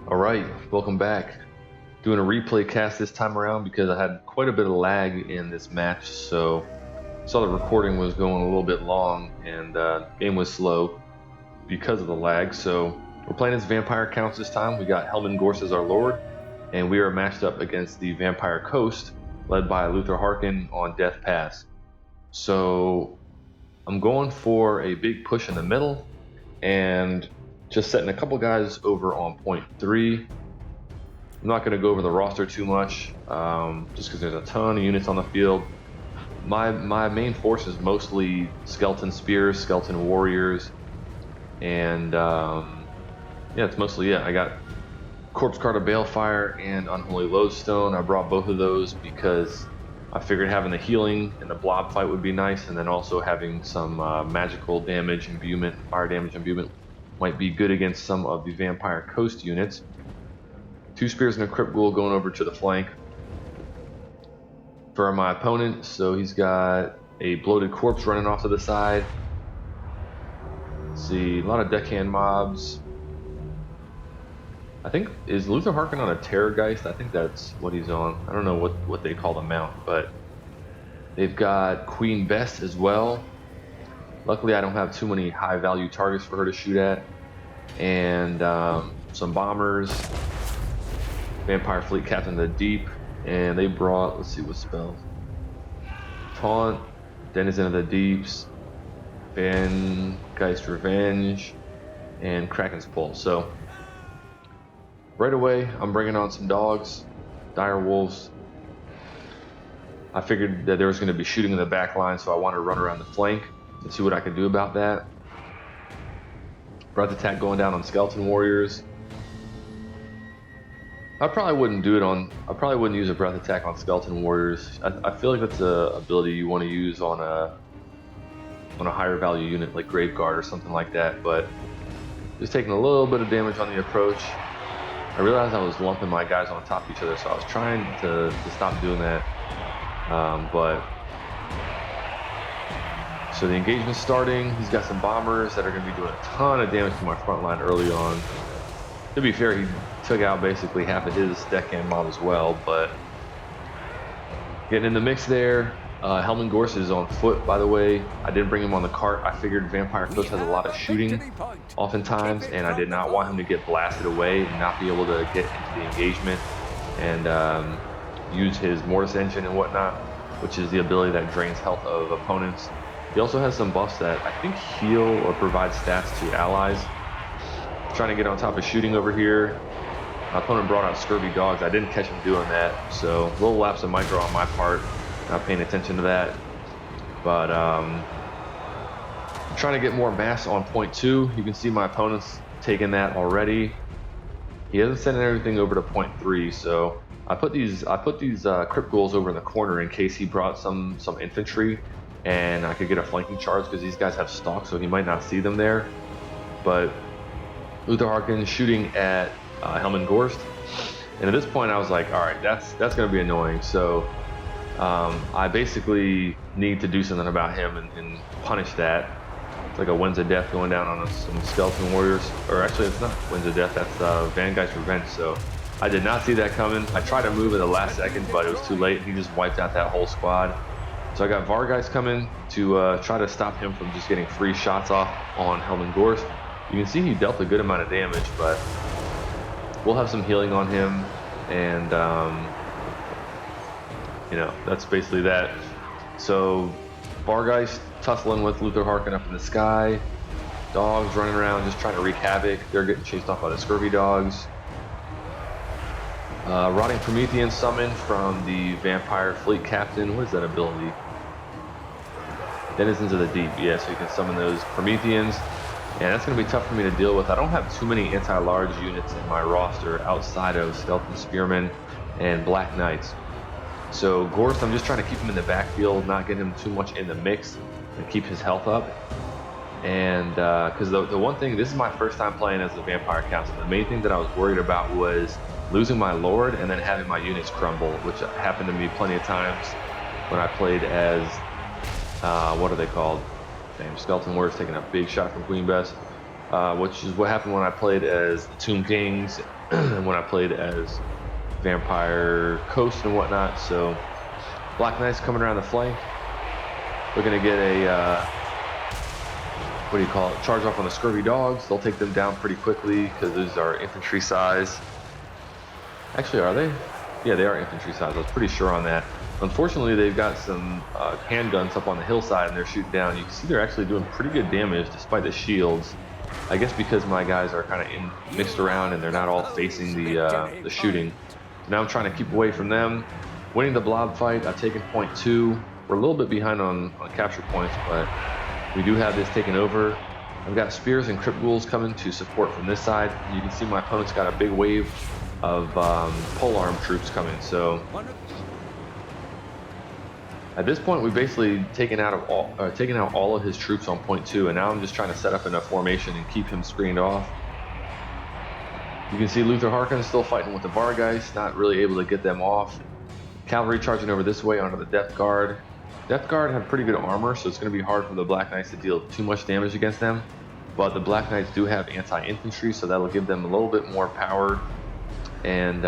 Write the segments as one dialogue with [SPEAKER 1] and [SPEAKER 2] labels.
[SPEAKER 1] All right, welcome back. Doing a replay cast this time around because I had quite a bit of lag in this match, so saw the recording was going a little bit long and game was slow because of the lag. So we're playing as vampire counts this time. We got Helman Ghorst as our lord, and we are matched up against the vampire coast led by Luther Harkon on Death Pass. So I'm going for a big push in the middle and just setting a couple guys over on point 3. I'm not going to go over the roster too much, just because there's a ton of units on the field. My main force is mostly skeleton spears, skeleton warriors, and yeah, it's mostly it. I got Corpse Card of Balefire and Unholy Lodestone. I brought both of those because I figured having the healing and the blob fight would be nice, and then also having some magical damage imbuement, fire damage imbuement might be good against some of the vampire coast units. 2 spears and a crypt ghoul going over to the flank for my opponent. So he's got a bloated corpse running off to the side. Let's see, a lot of deckhand mobs. I think, is Luther Harkon on a Terrorgeist? I think that's what he's on. I don't know what they call the mount, but they've got Queen Bess as well. Luckily, I don't have too many high value targets for her to shoot at. And some bombers. Vampire Fleet Captain of the Deep, and they brought, let's see what spells. Taunt, Denizen of the Deeps, Vangeist Revenge, and Kraken's Pull. So right away, I'm bringing on some dogs, dire wolves. I figured that there was going to be shooting in the back line, so I wanted to run around the flank and see what I could do about that. Breath attack going down on skeleton warriors. I probably wouldn't use a breath attack on skeleton warriors. I feel like that's a ability you want to use on a higher value unit like Graveguard or something like that, but just taking a little bit of damage on the approach. I realized I was lumping my guys on top of each other, so I was trying to stop doing that. So the engagement's starting. He's got some bombers that are going to be doing a ton of damage to my front line early on. To be fair, he took out basically half of his deckhand mob as well, but getting in the mix there. Helman Ghorst is on foot, by the way. I didn't bring him on the cart. I figured Vampire Coast has a lot of shooting oftentimes, and I did not want him to get blasted away and not be able to get into the engagement and use his Mortis engine and whatnot, which is the ability that drains health of opponents. He also has some buffs that I think heal or provide stats to allies. Trying to get on top of shooting over here. My opponent brought out Scurvy Dogs. I didn't catch him doing that, so a little lapse of micro on my part, not paying attention to that. But trying to get more mass on point 2. You can see my opponent's taking that already. He hasn't sent everything over to point 3, so I put these crypt ghouls over in the corner in case he brought some infantry and I could get a flanking charge because these guys have stalks, so he might not see them there. But Luther Harkon shooting at Helman Ghorst, and at this point I was like, all right, that's going to be annoying. So I basically need to do something about him and punish that. It's like a Winds of Death going down on some skeleton warriors, or actually it's not Winds of Death, that's Vangeist Revenge. So I did not see that coming. I tried to move at the last second, but it was too late. He just wiped out that whole squad. So I got Vargeist coming to try to stop him from just getting free shots off on Helman Ghorst. You can see he dealt a good amount of damage, but we'll have some healing on him, and that's basically that. So Vargeist tussling with Luther Harkon up in the sky, dogs running around just trying to wreak havoc. They're getting chased off by the Scurvy Dogs. Rotting Promethean summoned from the Vampire Fleet Captain. What is that ability? Denizens of the Deep. Yeah, so you can summon those Prometheans. And that's going to be tough for me to deal with. I don't have too many anti-large units in my roster outside of Skeleton Spearmen and Black Knights. So Ghorst, I'm just trying to keep him in the backfield, not get him too much in the mix, and keep his health up. And because the one thing, this is my first time playing as the Vampire Council. The main thing that I was worried about was losing my Lord and then having my units crumble, which happened to me plenty of times when I played as, what are they called? Damn, Skeleton Warriors taking a big shot from Queen Bess. which is what happened when I played as the Tomb Kings and when I played as Vampire Coast and whatnot. So Black Knights coming around the flank. We're going to get a, what do you call it, charge off on the Scurvy Dogs. They'll take them down pretty quickly because those are infantry size. Actually, are they? Yeah, they are infantry size. I was pretty sure on that. Unfortunately, they've got some handguns up on the hillside and they're shooting down. You can see they're actually doing pretty good damage despite the shields. I guess because my guys are kind of mixed around and they're not all facing the shooting. So now I'm trying to keep away from them. Winning the blob fight, I've taken point 2. We're a little bit behind on capture points, but we do have this taken over. I've got spears and crypt ghouls coming to support from this side. You can see my opponent's got a big wave of polearm troops coming. So at this point, we've basically taken out all of his troops on point 2, and now I'm just trying to set up enough formation and keep him screened off. You can see Luther Harkon still fighting with the Vargeist, not really able to get them off. Cavalry charging over this way onto the Death Guard. Death Guard have pretty good armor, so it's going to be hard for the Black Knights to deal too much damage against them. But the Black Knights do have anti-infantry, so that'll give them a little bit more power. And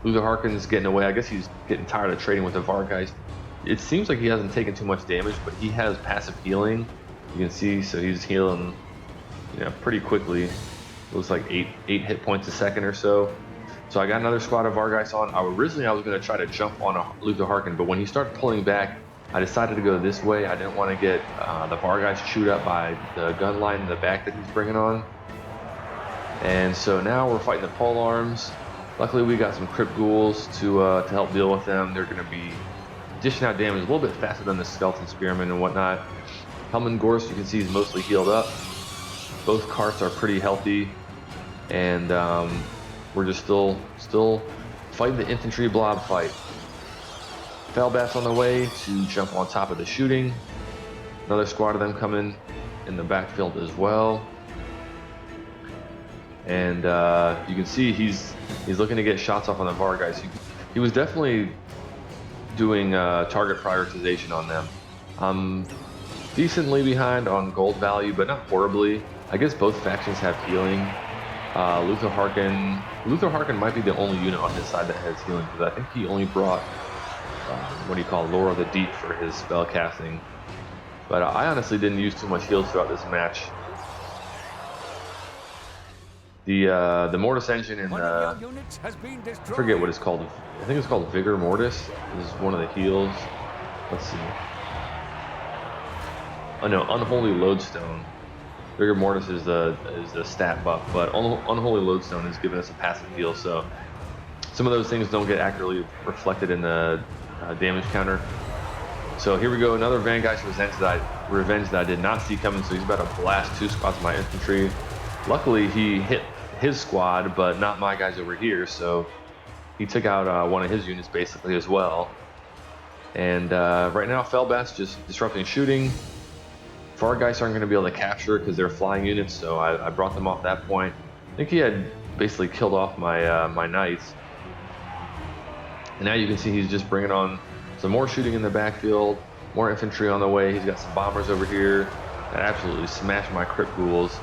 [SPEAKER 1] Luther Harkon's getting away. I guess he's getting tired of trading with the Vargeist. It seems like he hasn't taken too much damage, but he has passive healing. You can see, so he's healing, pretty quickly. Looks like 8 hit points a second or so. So I got another squad of Vargeist on. Originally I was going to try to jump on Luther Harkon, but when he started pulling back, I decided to go this way. I didn't want to get the Vargeist chewed up by the gun line in the back that he's bringing on. And so now we're fighting the polearms. Luckily we got some crypt ghouls to help deal with them. They're going to be dishing out damage a little bit faster than the skeleton spearmen and whatnot. Helman Ghorst, you can see, he's mostly healed up. Both carts are pretty healthy, and we're just still fighting the infantry blob fight. Felbath's on the way to jump on top of the shooting. Another squad of them coming in the backfield as well. And you can see he's looking to get shots off on the Vargeist. He was definitely doing target prioritization on them. I'm decently behind on gold value, but not horribly. I guess both factions have healing. Luther Harkon might be the only unit on his side that has healing, because I think he only brought Lore of the Deep for his spell casting. But I honestly didn't use too much heals throughout this match. The Mortis engine and I forget what it's called. I think it's called Vigor Mortis is one of the heals. Let's see. Oh no, Unholy Lodestone. Vigor Mortis is the stat buff, but Unholy Lodestone is giving us a passive heal. So some of those things don't get accurately reflected in the damage counter. So here we go, another Vangeist Revenge that I did not see coming. So he's about to blast 2 squads of my infantry. Luckily he hit his squad, but not my guys over here, so he took out one of his units basically as well. And right now Felbath's just disrupting shooting. Vargeist aren't going to be able to capture because they're flying units, so I brought them off that point. I think he had basically killed off my my knights. And now you can see he's just bringing on some more shooting in the backfield, more infantry on the way. He's got some bombers over here that absolutely smash my crypt ghouls.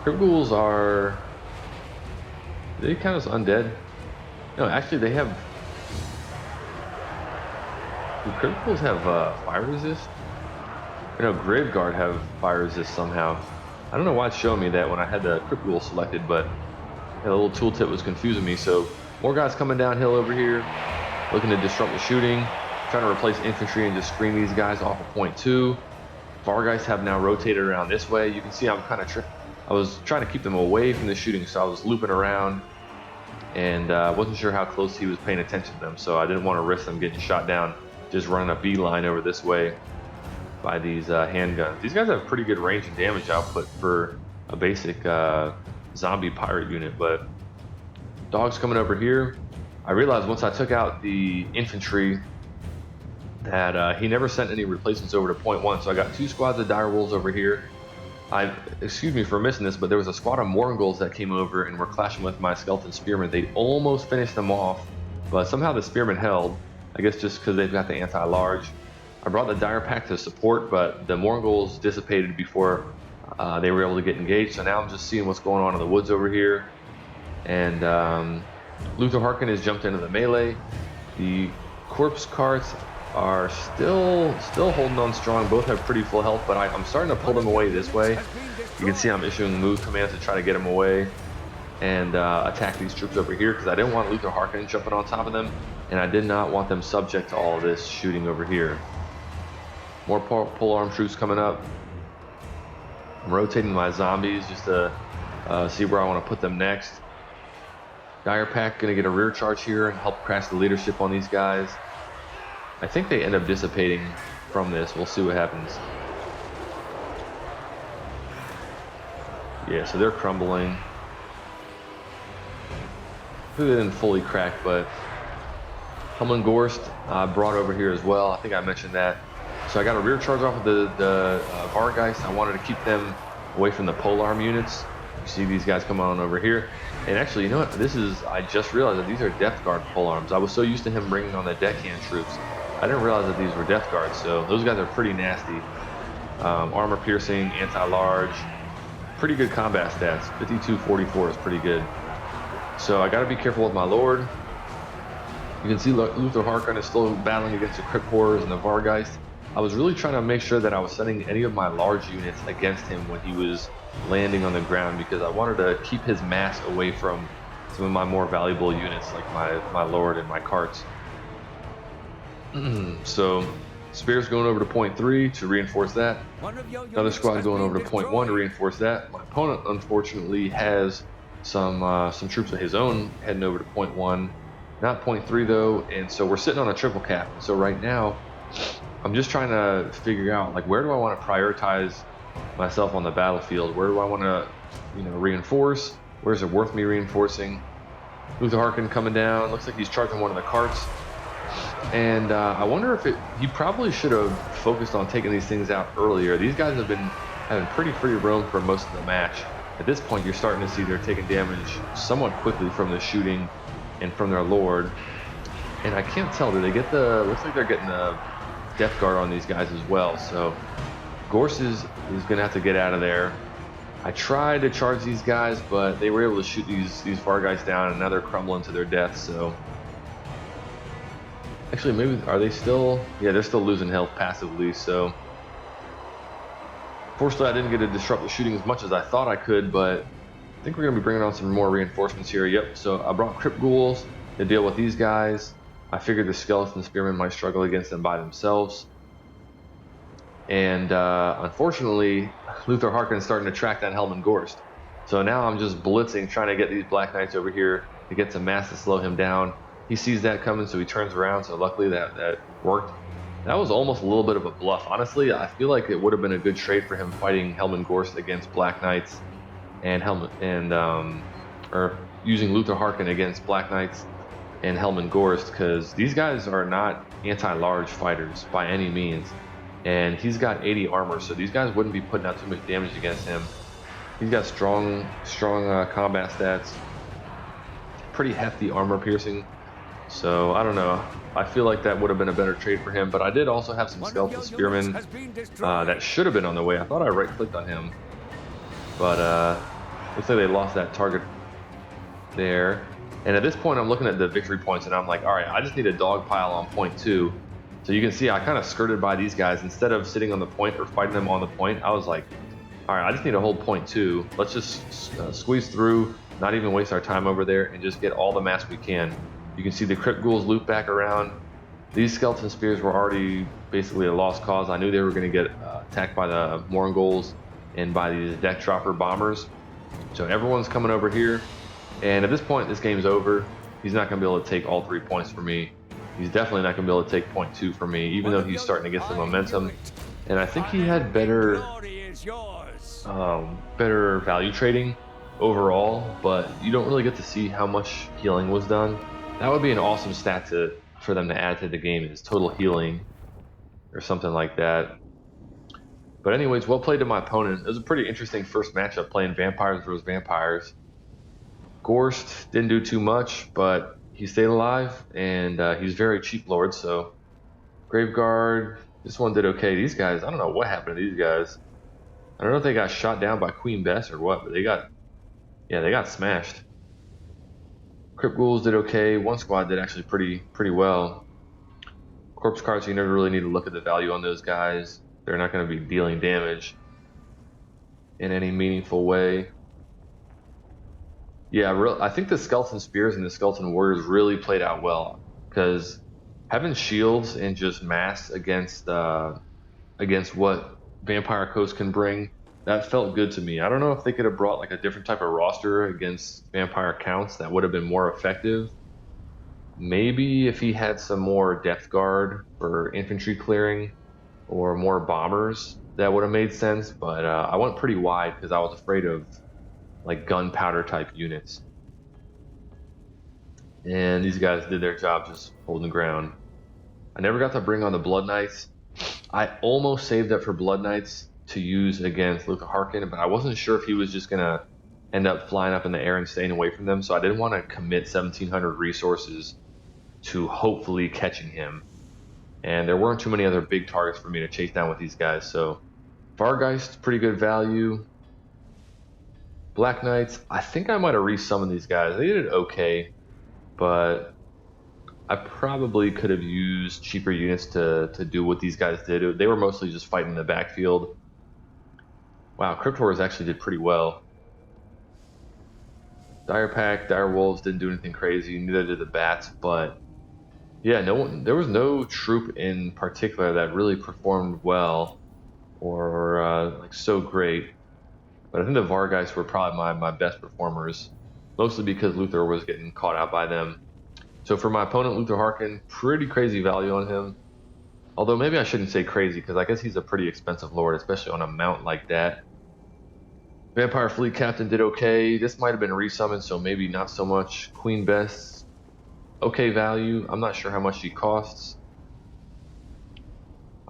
[SPEAKER 1] Crypt ghouls are... do they count as undead? No, actually they have... do crypt ghouls have fire resist? I know Grave Guard have fire resist somehow. I don't know why it's showing me that when I had the crypt ghoul selected, but the little tooltip was confusing me. So more guys coming downhill over here, looking to disrupt the shooting, trying to replace infantry and just screen these guys off of point 2. Vargeist have now rotated around this way. You can see I'm kind of I was trying to keep them away from the shooting, so I was looping around and wasn't sure how close he was paying attention to them, so I didn't want to risk them getting shot down just running a beeline over this way by these handguns. These guys have pretty good range and damage output for a basic zombie pirate unit, but dogs coming over here. I realized once I took out the infantry that he never sent any replacements over to point 1, so I got 2 squads of direwolves over here. Excuse me for missing this, but there was a squad of Morgulls that came over and were clashing with my skeleton spearmen. They almost finished them off, but somehow the spearmen held. I guess just because they've got the anti-large. I brought the dire pack to support, but the Morgulls dissipated before They were able to get engaged, so now I'm just seeing what's going on in the woods over here. And Luther Harkon has jumped into the melee. The corpse carts are still holding on strong. Both have pretty full health, but I'm starting to pull them away this way. You can see I'm issuing move commands to try to get them away and attack these troops over here, because I didn't want Luther Harkon jumping on top of them, and I did not want them subject to all of this shooting over here. More pole arm troops coming up. I'm rotating my zombies just to see where I want to put them next. Dire Pack going to get a rear charge here and help crash the leadership on these guys. I think they end up dissipating from this. We'll see what happens. Yeah, so they're crumbling. They didn't fully crack, but Helman Ghorst brought over here as well. I think I mentioned that. So I got a rear charge off of the Vargeist. I wanted to keep them away from the polearm units. You see these guys come on over here. And actually, you know what? I just realized that these are Death Guard polearms. I was so used to him bringing on the deckhand troops, I didn't realize that these were Death Guards. So those guys are pretty nasty. Armor piercing, anti-large, pretty good combat stats. 52-44 is pretty good. So I got to be careful with my Lord. You can see Luther Harkon is still battling against the Crypt Horrors and the Vargeist. I was really trying to make sure that I was sending any of my large units against him when he was landing on the ground, because I wanted to keep his mass away from some of my more valuable units like my Lord and my carts. So Spear's going over to point 3 to reinforce that. Another squad going over to point 1 to reinforce that. My opponent unfortunately has some troops of his own heading over to point 1, not point 3 though, and so we're sitting on a triple cap. So right now I'm just trying to figure out, like, where do I want to prioritize myself on the battlefield? Where do I want to, reinforce? Where is it worth me reinforcing? Luther Harkon coming down. Looks like he's charging one of the carts. And I wonder if he probably should have focused on taking these things out earlier. These guys have been having pretty free roam for most of the match. At this point, you're starting to see they're taking damage somewhat quickly from the shooting and from their Lord. And I can't tell, do they get looks like they're getting the Death Guard on these guys as well. So Ghorst is going to have to get out of there. I tried to charge these guys, but they were able to shoot these Vargeist down, and now they're crumbling to their death. So actually, maybe, are they still? Yeah, they're still losing health passively. So fortunately, I didn't get to disrupt the shooting as much as I thought I could, but I think we're going to be bringing on some more reinforcements here. Yep, so I brought Crypt Ghouls to deal with these guys. I figured the Skeleton Spearmen might struggle against them by themselves. And unfortunately, Luther Harkon is starting to track down Helman Ghorst. So now I'm just blitzing, trying to get these Black Knights over here to get some mass to slow him down. He sees that coming, so he turns around. So luckily that worked. That was almost a little bit of a bluff. Honestly, I feel like it would have been a good trade for him fighting Helman Ghorst against Black Knights, and or using Luther Harkon against Black Knights and Helman Ghorst, because these guys are not anti-large fighters by any means. And he's got 80 armor, so these guys wouldn't be putting out too much damage against him. He's got strong combat stats, pretty hefty armor piercing. So I don't know. I feel like that would have been a better trade for him. But I did also have some Skeleton Spearmen that should have been on the way. I thought I right-clicked on him, but looks like they lost that target there. And at this point, I'm looking at the victory points, and I'm like, all right, I just need a dog pile on point 2. So you can see I kind of skirted by these guys. Instead of sitting on the point or fighting them on the point, I was like, all right, I just need to hold point 2. Let's just squeeze through, not even waste our time over there, and just get all the mass we can. You can see the Crypt Ghouls loop back around. These Skeleton Spears were already basically a lost cause. I knew they were going to get attacked by the Mournguls and by these Deck Dropper bombers. So everyone's coming over here. And at this point, this game's over. He's not going to be able to take all 3 points for me. He's definitely not going to be able to take point 2 for me, even though he's starting to get some momentum. And I think he had better value trading overall, but you don't really get to see how much healing was done. That would be an awesome stat for them to add to the game, is total healing or something like that. But anyways, well played to my opponent. It was a pretty interesting first matchup playing vampires versus vampires. Ghorst didn't do too much, but he stayed alive, and he's very cheap Lord, so Graveguard, this one did okay. These guys, I don't know what happened to these guys. I don't know if they got shot down by Queen Bess or what, but they got smashed. Crypt Ghouls did okay. One squad did actually pretty well. Corpse cards, you never really need to look at the value on those guys. They're not going to be dealing damage in any meaningful way. Yeah, I think the Skeleton Spears and the Skeleton Warriors really played out well because having shields and just mass against what Vampire Coast can bring, that felt good to me. I don't know if they could have brought like a different type of roster against Vampire Counts that would have been more effective. Maybe if he had some more depth guard for infantry clearing or more bombers, that would have made sense. But I went pretty wide because I was afraid of like gunpowder type units. And these guys did their job just holding the ground. I never got to bring on the Blood Knights. I almost saved up for Blood Knights to use against Luther Harkon, but I wasn't sure if he was just going to end up flying up in the air and staying away from them, so I didn't want to commit 1,700 resources to hopefully catching him. And there weren't too many other big targets for me to chase down with these guys, so Vargeist, pretty good value. Black Knights, I think I might have resummoned these guys. They did okay, but I probably could have used cheaper units to do what these guys did. They were mostly just fighting in the backfield. Wow, Crypt Horrors actually did pretty well. Dire Pack, Dire Wolves didn't do anything crazy, neither did the Bats, but yeah, there was no troop in particular that really performed well or like so great. But I think the Vargeist were probably my best performers, mostly because Luther was getting caught out by them. So for my opponent, Luther Harkon, pretty crazy value on him. Although maybe I shouldn't say crazy, because I guess he's a pretty expensive lord, especially on a mount like that. Vampire Fleet Captain did okay. This might have been resummoned, so maybe not so much. Queen Bess, okay value. I'm not sure how much she costs.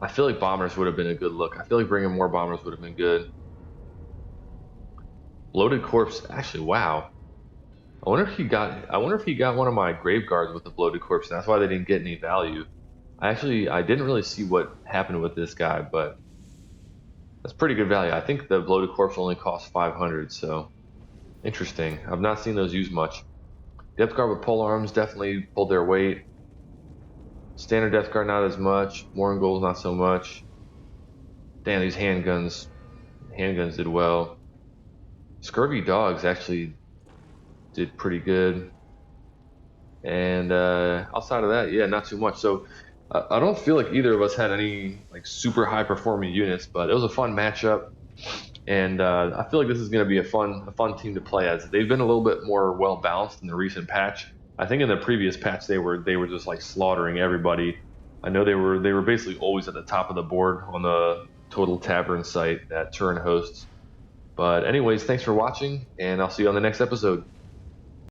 [SPEAKER 1] I feel like bombers would have been a good look. I feel like bringing more bombers would have been good. Bloated Corpse, actually, wow. I wonder if he got one of my grave guards with the Bloated Corpse, and that's why they didn't get any value. I didn't really see what happened with this guy, but that's pretty good value. I think the Bloated Corpse only costs 500, so interesting. I've not seen those used much. Depth Guard with pole arms definitely pulled their weight. Standard Depth Guard not as much. Warren Goals not so much. Damn, these handguns did well. Scurvy Dogs actually did pretty good. And outside of that, yeah, not too much. So I don't feel like either of us had any like super high performing units, but it was a fun matchup. And I feel like this is going to be a fun team to play as. They've been a little bit more well balanced in the recent patch. I think in the previous patch they were just like slaughtering everybody. I know they were basically always at the top of the board on the Total Tavern site that Turin hosts. But anyways, thanks for watching, and I'll see you on the next episode.